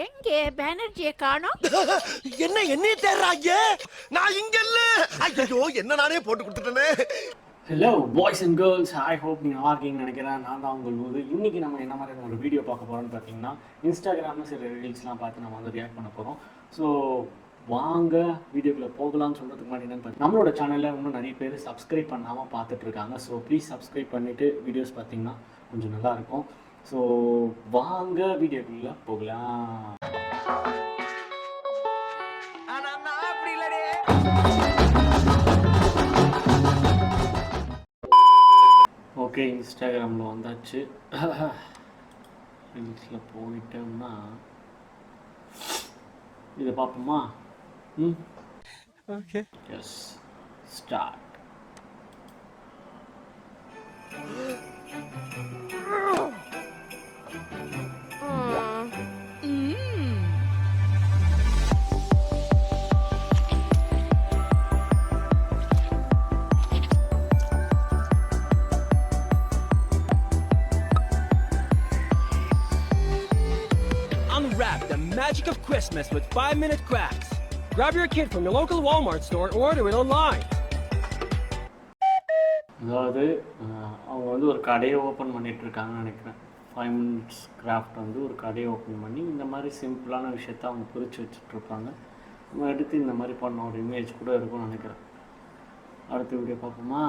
எங்கே பானர்ஜியை காணோம்? என்ன என்னைய தேடுறாங்க? நான் இங்க இல்ல. ஐயோ என்ன நானே போட்டு கொடுத்துட்டேனே. Hello boys and girls, I hope நீங்கள் நல்லா இருக்கீங்கன்னு நினைக்கிறேன். நான் தான் உங்கள் ஊர். இன்றைக்கி நம்ம என்ன மாதிரி ஒரு வீடியோ பார்க்க போகிறோம்னு பார்த்தீங்கன்னா, இன்ஸ்டாகிராமில் சில ரீல்ஸ்லாம் பார்த்து நம்ம வந்து ரியாக்ட் பண்ண போகிறோம். ஸோ வாங்க வீடியோக்குள்ளே போகலாம்னு சொல்கிறதுக்கு முன்னாடி என்னென்னு பார்த்தீங்கன்னா, நம்மளோட சேனலில் இன்னும் நிறைய பேர் சப்ஸ்கிரைப் பண்ணாமல் பார்த்துட்ருக்காங்க. ஸோ ப்ளீஸ் சப்ஸ்கிரைப் பண்ணிவிட்டு வீடியோஸ் பார்த்தீங்கன்னா கொஞ்சம் நல்லாயிருக்கும். ஸோ வாங்க வீடியோக்குள்ளே போகலாம். ஓகே, இன்ஸ்டாகிராமில் வந்தாச்சு. ரீல்ஸில் போயிட்டோம்னா இதை பார்ப்போமா? Okay, yes, start. Unwrap the magic of Christmas with 5-minute crafts. Grab your kit from your local Walmart store or order it online. அதாவது அவங்க வந்து ஒரு கடையை ஓப்பன் பண்ணிகிட்ருக்காங்கன்னு நினைக்கிறேன். 5 minutes கிராஃப்ட் வந்து ஒரு கடையை ஓப்பன் பண்ணி இந்த மாதிரி சிம்பிளான விஷயத்த அவங்க குறித்து வச்சுட்ருப்பாங்க. நம்ம எடுத்து இந்த மாதிரி பண்ண ஒரு இமேஜ் கூட இருக்கும்னு நினைக்கிறேன். அடுத்த வீடியோ பார்ப்போமா?